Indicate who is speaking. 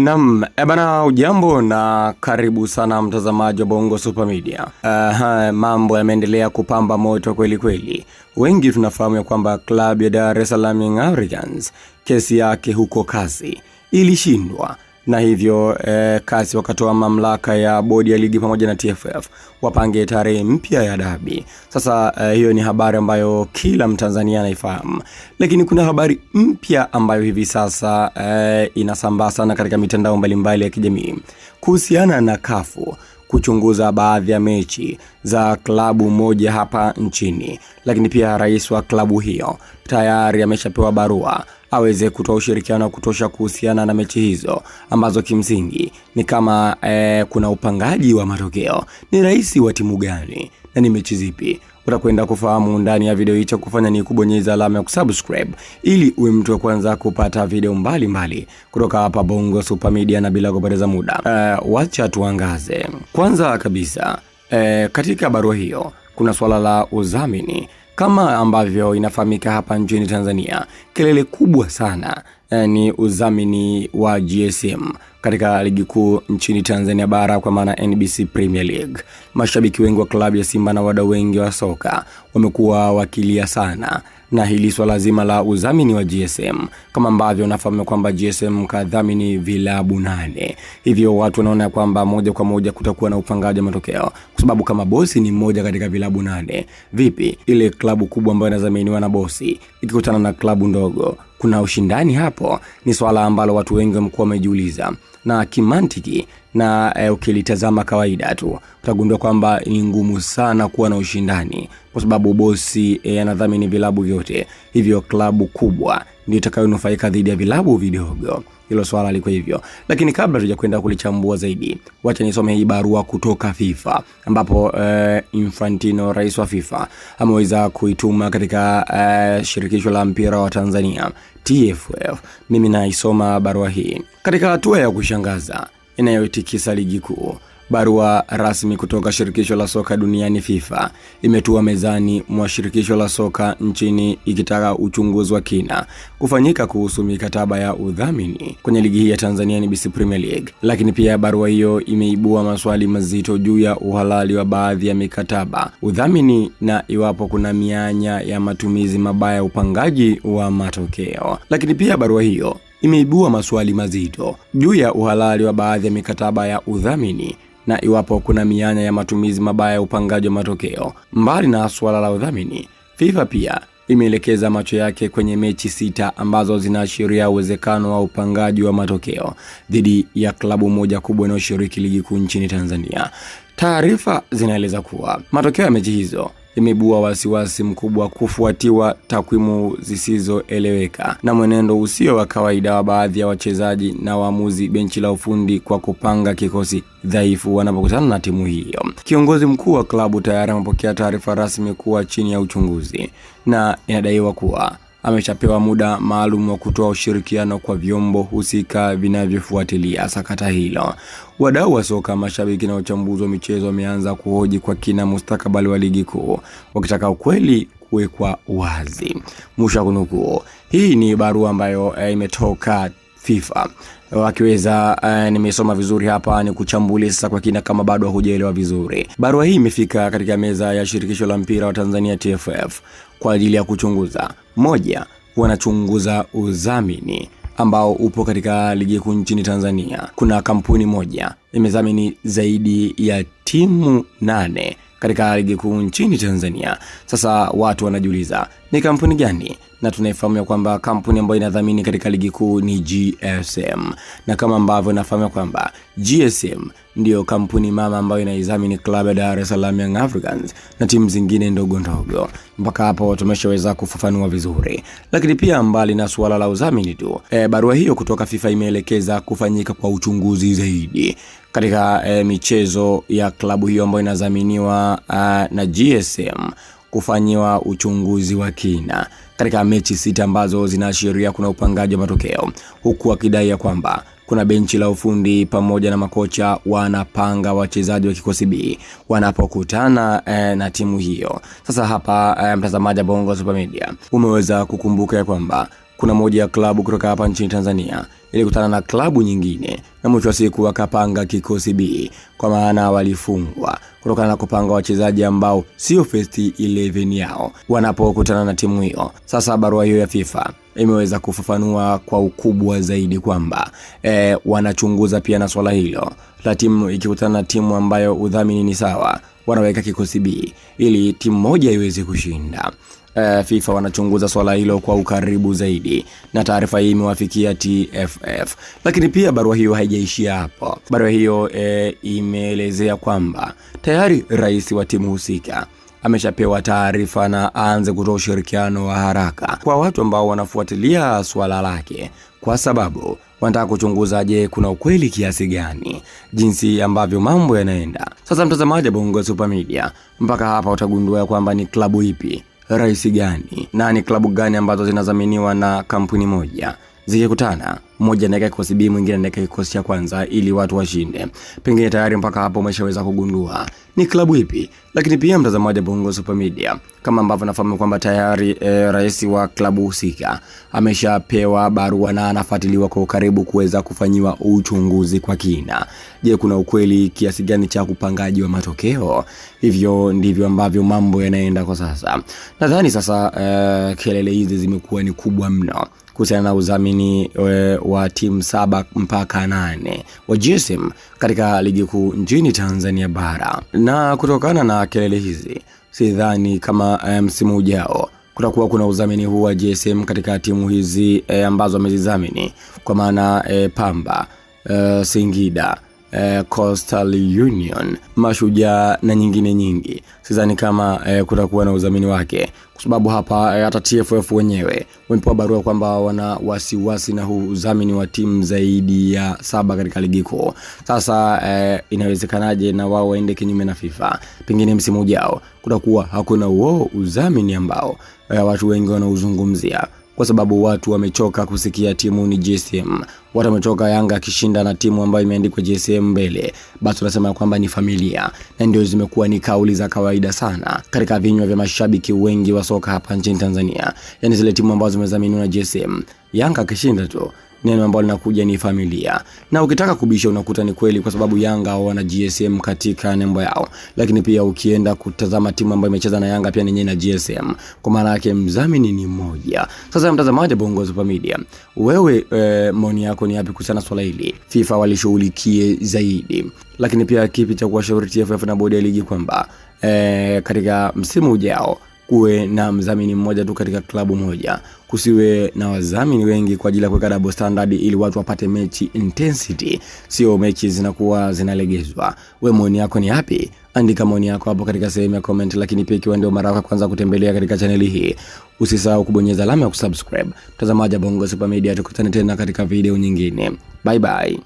Speaker 1: Naam, bana ujambo na karibu sana mtazamaji wa Bongo Super Media. Mambo yameendelea kupamba moto kweli kweli. Wengi tunafahamu ya kwamba klabu ya Dar es Salaam Young Africans kesi yake huko kasi ilishindwa, na hivyo kasi wakatoa mamlaka ya bodi ya ligi pamoja na TFF wapange tarehe mpya ya dabi. Sasa hiyo ni habari ambayo kila Mtanzania anaifahamu, lakini kuna habari mpya ambayo hivi sasa inasambaa sana katika mitandao mbalimbali ya kijamii kuhusiana na kafu kuchunguza baadhi ya mechi za klabu moja hapa nchini, lakini pia rais wa klabu hiyo tayari ameshapewa barua aweze kutoa ushirikiano wa kutosha kuhusiana na mechi hizo ambazo kimsingi ni kama kuna upangaji wa matokeo, ni rais wa timu gani na ni mechi zipi. Utakwenda kufahamu ndani ya video hii. Cha kufanya ni kubonyeza alama ya kusubscribe ili uwe mtu wa kwanza kupata video mbalimbali kutoka hapa Bongo Super Media, na bila kupoteza muda wacha tuangaze. Kwanza kabisa katika barua hiyo kuna swala la udhamini. Kama ambavyo inafahamika hapa nchini Tanzania, kelele kubwa sana ni udhamini wa GSM katika ligi kuu nchini Tanzania bara, kwa maana NBC Premier League. Mashabiki wengi wa klabu ya Simba na wadau wengi wa soka wamekuwa wakilia sana na hili swala zima la udhamini wa GSM, kama ambavyo unafahamu kwamba GSM kadhamini vilabu 8. Hivyo watu wanaona kwamba moja kwa moja kutakuwa na upangaji wa matokeo, kwa sababu kama bosi ni mmoja katika vilabu 8, vipi ile klabu kubwa ambayo inadhaminiwa na bosi ikikutana na klabu ndogo, kuna ushindani hapo? Ni swala ambalo watu wengi wamekuwa wamejiuliza, na kimantiki na ukilitazama kawaida tu utagundua kwamba ni ngumu sana kuwa na ushindani, kwa sababu bosi anadhamini vilabu vyote, hivyo klabu kubwa ndio itakayonufaika dhidi ya vilabu vidogo. Hilo swala liko hivyo, lakini kabla tujakwenda kulichambua zaidi, wacha nisome hii barua kutoka FIFA, ambapo Infantino, rais wa FIFA, ameweza kuituma katika shirikisho la mpira wa Tanzania TFF. Mimi naisoma barua hii. Katika hatua ya kushangaza inayotikisa ligi kuu, barua rasmi kutoka shirikisho la soka duniani FIFA imetua mezani mwa shirikisho la soka nchini ikitaka uchunguzi wa kina kufanyika kuhusu mikataba ya udhamini kwenye ligi hii ya Tanzania NBC Premier League. Lakini pia barua hiyo imeibua maswali mazito juu ya uhalali wa baadhi ya mikataba udhamini na iwapo kuna mianya ya matumizi mabaya ya upangaji wa matokeo. Lakini pia barua hiyo imeibua maswali mazito juu ya uhalali wa baadhi ya mikataba ya udhamini na iwapo kuna mianya ya matumizi mabaya ya upangaji wa matokeo. Mbali na swala la udhamini, FIFA pia imeelekeza macho yake kwenye mechi 6 ambazo zinaashiria uwezekano wa upangaji wa matokeo dhidi ya klabu moja kubwa inayoshiriki ligi kuu nchini Tanzania. Taarifa zinaeleza kuwa matokeo ya mechi hizo imeibua wasiwasi mkubwa kufuatiwa takwimu zisizoeleweka na mwenendo usio wa kawaida wa baadhi ya wachezaji na waamuzi benchi la ufundi kwa kupanga kikosi dhaifu wanapokutana na timu hiyo. Kiongozi mkuu wa klabu tayari amepokea taarifa rasmi kuwa chini ya uchunguzi, na inadaiwa kuwa ameshapewa muda maalum wa kutoa ushirikiano kwa vyombo husika vinavyofuatilia sakata hilo. Wadau wa soka, mashabiki na wachambuzi wa michezo wameanza kuhoji kwa kina mustakabali wa ligi kuu, wakitaka ukweli kuwekwa wazi. Mwisho kunukuu. Hii ni barua ambayo imetoka FIFA. Wakiweza nimesoma vizuri hapa, ni kuchambulia sasa kwa kina kama bado hujaelewa vizuri. Barua hii imefika katika meza ya shirikisho la mpira wa Tanzania TFF kwa ajili ya kuchunguza. Moja, wanachunguza udhamini ambao upo katika ligi kuu nchini Tanzania. Kuna kampuni moja imedhamini zaidi ya timu 8 katika ligi kuu nchini Tanzania. Sasa watu wanajiuliza ni kampuni gani? Na tunaifahamu kwamba kampuni ambayo inadhamini katika ligi kuu ni GSM, na kama ambavyo nafahamu kwamba GSM ndio kampuni mama ambayo inaidhamini klabu ya Dar es Salaam Young Africans na timu zingine ndogo ndogo. Mpaka hapo tumeshaweza kufafanua vizuri. Lakini pia mbali na suala la udhamini tu, barua hiyo kutoka FIFA imeelekeza kufanyika kwa uchunguzi zaidi katika michezo ya klabu hiyo ambayo inadhaminiwa na GSM, kufanyiwa uchunguzi wa kina katika mechi 6 ambazo zinaashiria kuna upangaji wa matokeo, huku akidai ya kwamba kuna benchi la ufundi pamoja na makocha wanapanga wachezaji wa kikosi B wanapokutana na timu hiyo. Sasa hapa mtazamaji wa Bongo Super Media umeweza kukumbuka ya kwamba kuna moja ya klabu kutoka hapa nchini Tanzania ilikutana na klabu nyingine na mwisho wa siku wakapanga kikosi B, kwa maana walifungwa kutokana na kupanga wachezaji ambao sio first 11 yao wanapokutana na timu hiyo. Sasa barua hiyo ya FIFA imeweza kufafanua kwa ukubwa zaidi kwamba wanachunguza pia na swala hilo la timu ikikutana na timu ambayo udhamini ni sawa, wanaweka kikosi B ili timu moja iweze kushinda. FIFA wanachunguza swala hilo kwa ukaribu zaidi na taarifa hii imewafikia TFF. Lakini pia barua hiyo haijaishia hapo. Barua hiyo imeelezea kwamba tayari rais wa timu husika ameshapewa taarifa na aanze kutoa ushirikiano wa haraka kwa watu ambao wanafuatilia swala lake, kwa sababu wanataka kuchunguza je, kuna ukweli kiasi gani jinsi ambavyo mambo yanaenda. Sasa mtazamaji wa Bongo Super Media, mpaka hapa utagundua kwamba ni klabu ipi, rais gani na ni klabu gani ambazo zinadhaminiwa na kampuni moja zikikutana, mmoja anaweka kikosi B, mwingine anaweka kikosi cha kwanza ili watu washinde. Pengine tayari mpaka hapo umeshaweza kugundua ni klabu ipi. Lakini pia mtazamaji wa Bongo Super Media, kama ambavyo nafahamu kwamba tayari rais wa klabu husika ameshapewa barua na anafuatiliwa kwa karibu kuweza kufanyiwa uchunguzi kwa kina. Je, kuna ukweli kiasi gani cha kupangaji wa matokeo? Hivyo ndivyo ambavyo mambo yanaenda kwa sasa. Nadhani sasa kelele hizi zimekuwa ni kubwa mno kuhusiana na udhamini wa timu 7 mpaka 8 wa GSM katika ligi kuu nchini Tanzania bara. Na kutokana na kelele hizi, sidhani kama msimu ujao kutakuwa kuna udhamini huu wa GSM katika timu hizi ambazo wamezidhamini, kwa maana Pamba, Singida, Coastal Union, Mashujaa na nyingine nyingi. Sidhani kama kutakuwa na udhamini wake, kwa sababu hapa hata TFF wenyewe wamepewa barua kwamba wana wasiwasi na huu udhamini wa timu zaidi ya 7 katika ligi kuu. Sasa inawezekanaje na wao waende kinyume na FIFA? Pengine msimu ujao kutakuwa hakuna huo udhamini ambao watu wengi wanauzungumzia, kwa sababu watu wamechoka kusikia timu ni GSM. Watu wamechoka Yanga akishinda na timu ambayo imeandikwa GSM mbele, basi tunasema kwamba ni familia, na ndio zimekuwa ni kauli za kawaida sana katika vinywa vya mashabiki wengi wa soka hapa nchini Tanzania. Yaani zile timu ambazo zimedhaminiwa na GSM, Yanga akishinda tu neno ambalo linakuja ni familia. Na ukitaka kubisha unakuta ni kweli, kwa sababu Yanga wana GSM katika nembo yao. Lakini pia ukienda kutazama timu ambayo imecheza na Yanga pia ni na GSM, kwa maana yake mdhamini ni mmoja. Sasa mtazamaji Bongo Super Media, wewe maoni yako ni yapi kuhusiana na swala hili? FIFA walishughulikie zaidi, lakini pia kipi cha kuwashauri TFF na bodi ya ligi kwamba katika msimu ujao kuwe na mdhamini mmoja tu katika klabu moja, kusiwe na wadhamini wengi kwa ajili ya kuweka double standard ili watu wapate mechi intensity, sio mechi zinakuwa zinalegezwa. Wewe maoni yako ni yapi? Andika maoni yako hapo katika sehemu ya comment. Lakini pia ikiwa ndio mara yako kwanza kutembelea katika channel hii, usisahau kubonyeza alama ya kusubscribe. Mtazamaji wa Bongo Super Media, tukutane tena katika video nyingine. Bye bye.